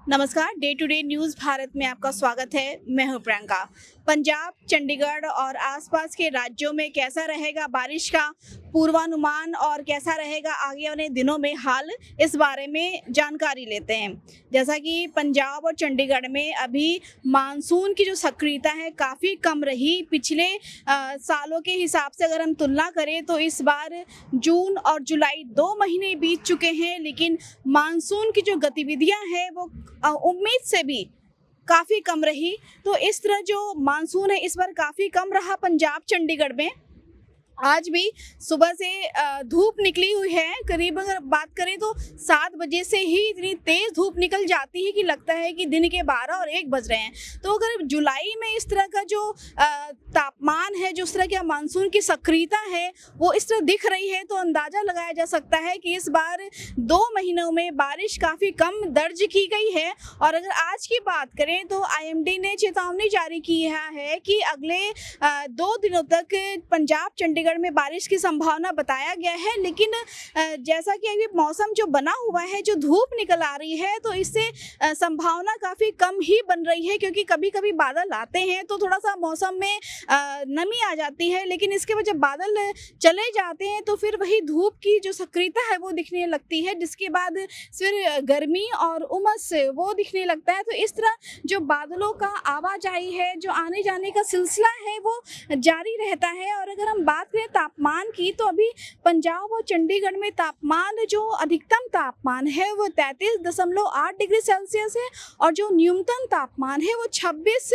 नमस्कार, day to day news Bharat में आपका स्वागत है। मैं हूं प्रियंका। पंजाब, चंडीगढ़ और आसपास के राज्यों में कैसा रहेगा बारिश का पूर्वानुमान और कैसा रहेगा आगे वाले दिनों में हाल, इस बारे में जानकारी लेते हैं। जैसा कि पंजाब और चंडीगढ़ में अभी मानसून की जो सक्रियता है काफ़ी कम रही। पिछले सालों के हिसाब से अगर हम तुलना करें तो इस बार जून और जुलाई 2 महीने बीत चुके हैं, लेकिन मानसून की जो गतिविधियां हैं वो उम्मीद से भी काफ़ी कम रही। तो इस तरह जो मानसून है इस बार काफ़ी कम रहा पंजाब चंडीगढ़ में। आज भी सुबह से धूप निकली हुई है। करीब अगर बात करें तो 7 बजे से ही इतनी तेज़ धूप निकल जाती है कि लगता है कि दिन के 12 और 1 बज रहे हैं। तो अगर जुलाई में इस तरह का जो तापमान है, जो इस तरह की मानसून की सक्रियता है वो इस तरह दिख रही है, तो अंदाज़ा लगाया जा सकता है कि इस बार 2 महीनों में बारिश काफ़ी कम दर्ज की गई है। और अगर आज की बात करें तो IMD ने चेतावनी जारी किया है कि अगले 2 दिनों तक पंजाब चंडीगढ़ में बारिश की संभावना बताया गया है। लेकिन जैसा कि अभी मौसम जो बना हुआ है, जो धूप निकल आ रही है, तो इससे संभावना काफ़ी कम ही बन रही है, क्योंकि कभी कभी बादल आते हैं तो थोड़ा सा मौसम में नमी आ जाती है, लेकिन इसके बाद जब बादल चले जाते हैं तो फिर वही धूप की जो सक्रियता है वो दिखने लगती है, जिसके बाद फिर गर्मी और उमस वो दिखने लगता है। तो इस तरह जो बादलों का आवाजाही है, जो आने जाने का सिलसिला है वो जारी रहता है। और अगर हम बात करें तापमान की तो अभी पंजाब और चंडीगढ़ में तापमान, जो अधिकतम तापमान है वो 33.8 डिग्री सेल्सियस है और जो न्यूनतम तापमान है वो 26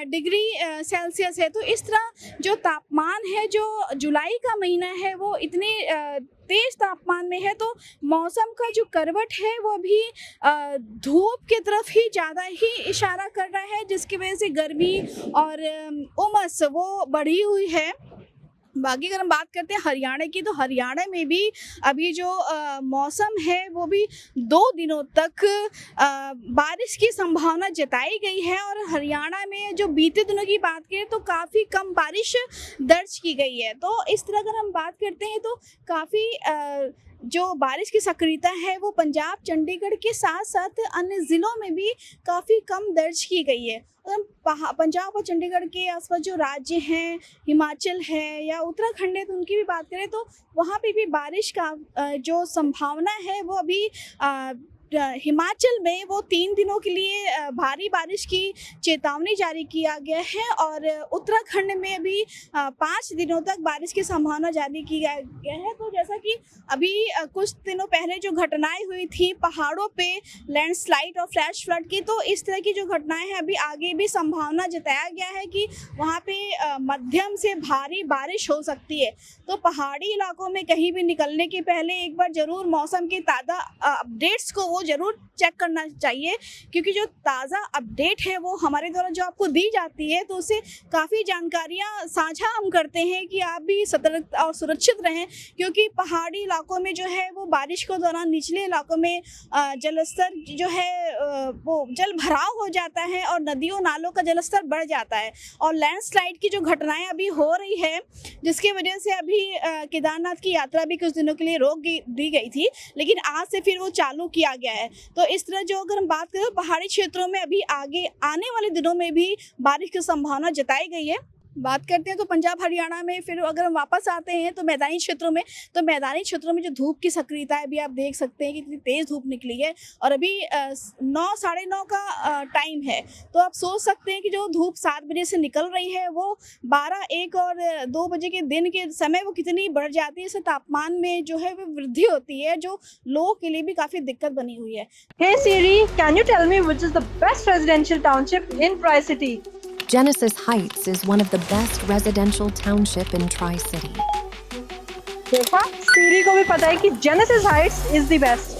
डिग्री सेल्सियस है। तो इस तरह जो तापमान है, जो जुलाई का महीना है वो इतने तेज तापमान में है, तो मौसम का जो करवट है वो अभी धूप की तरफ ही ज़्यादा ही इशारा कर रहा है, जिसकी वजह से गर्मी और उमस वो बढ़ी हुई है। बाकी अगर हम बात करते हैं हरियाणा की, तो हरियाणा में भी अभी जो मौसम है वो भी 2 दिनों तक बारिश की संभावना जताई गई है। और हरियाणा में जो बीते दिनों की बात करें तो काफ़ी कम बारिश दर्ज की गई है। तो इस तरह अगर हम बात करते हैं तो काफ़ी जो बारिश की सक्रियता है वो पंजाब चंडीगढ़ के साथ साथ अन्य ज़िलों में भी काफ़ी कम दर्ज की गई है। पंजाब और चंडीगढ़ के आसपास जो राज्य हैं, हिमाचल है या उत्तराखंड है, तो उनकी भी बात करें तो वहाँ पे भी बारिश का जो संभावना है वो अभी हिमाचल में वो 3 दिनों के लिए भारी बारिश की चेतावनी जारी किया गया है। और उत्तराखंड में भी 5 दिनों तक बारिश की संभावना जारी किया गया है। तो जैसा कि अभी कुछ दिनों पहले जो घटनाएं हुई थी पहाड़ों पे लैंडस्लाइड और फ्लैश फ्लड की, तो इस तरह की जो घटनाएं हैं अभी आगे भी संभावना जताया गया है कि वहाँ पे मध्यम से भारी बारिश हो सकती है। तो पहाड़ी इलाकों में कहीं भी निकलने के पहले एक बार ज़रूर मौसम के ताज़ा अपडेट्स को वो ज़रूर चेक करना चाहिए, क्योंकि जो ताज़ा अपडेट है वो हमारे द्वारा जो आपको दी जाती है तो उससे काफ़ी जानकारियाँ साझा हम करते हैं कि आप भी सतर्क और सुरक्षित रहें। क्योंकि पहाड़ी इलाकों में जो है वो बारिश के दौरान निचले इलाकों में जलस्तर जो है वो जल भराव हो जाता है और नदियों नालों का जलस्तर बढ़ जाता है। और लैंडस्लाइड की जो घटनाएं अभी हो रही है, जिसकी वजह से अभी केदारनाथ की यात्रा भी कुछ दिनों के लिए रोक दी गई थी, लेकिन आज से फिर वो चालू किया गया है। तो इस तरह जो अगर हम बात करें तो पहाड़ी क्षेत्रों में अभी आगे आने वाले दिनों में भी बारिश की संभावना जताई गई है। बात करते हैं तो पंजाब हरियाणा में, फिर अगर हम वापस आते हैं तो मैदानी क्षेत्रों में, तो मैदानी क्षेत्रों में जो धूप की सक्रियता है अभी आप देख सकते हैं कि कितनी तेज़ धूप निकली है। और अभी 9 साढ़े 9 का टाइम है, तो आप सोच सकते हैं कि जो धूप 7 बजे से निकल रही है वो 12, 1 और 2 बजे के दिन के समय वो कितनी बढ़ जाती है। इससे तापमान में जो है वो वृद्धि होती है, जो लोगों के लिए भी काफ़ी दिक्कत बनी हुई है। Hey Siri, can you tell me which is the best residential township in Tri-City? Genesis Heights is one of the best residential township in Tri-City. देखा, सीरी को भी पता है कि Genesis Heights is the best.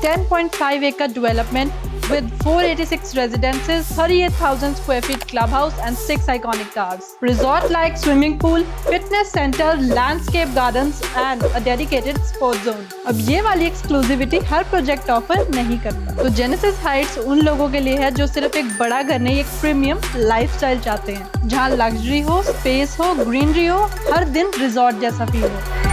10.5 acre development with 486 residences, 38,000 square feet clubhouse and 6 iconic towers. Resort-like swimming pool, fitness center, landscape gardens and a dedicated sports zone. अब ये वाली exclusivity हर project offer नहीं करता। तो जेनेसिस हाइट्स उन लोगों के लिए है जो सिर्फ एक बड़ा घर नहीं, एक प्रीमियम लाइफस्टाइल चाहते हैं, जहाँ लग्जरी हो, स्पेस हो, ग्रीनरी हो, हर दिन रिजॉर्ट जैसा फील हो।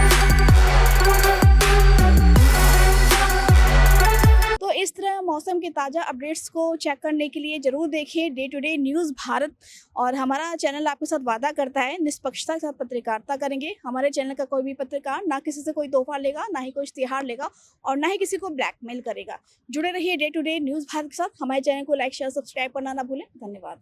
मौसम के ताज़ा अपडेट्स को चेक करने के लिए ज़रूर देखिए day to day news Bharat. और हमारा चैनल आपके साथ वादा करता है निष्पक्षता के साथ पत्रकारिता करेंगे। हमारे चैनल का कोई भी पत्रकार ना किसी से कोई तोहफा लेगा, ना ही कोई इश्तिहार लेगा और ना ही किसी को ब्लैकमेल करेगा। जुड़े रहिए day to day news Bharat के साथ। हमारे चैनल को लाइक शेयर सब्सक्राइब करना ना भूलें। धन्यवाद।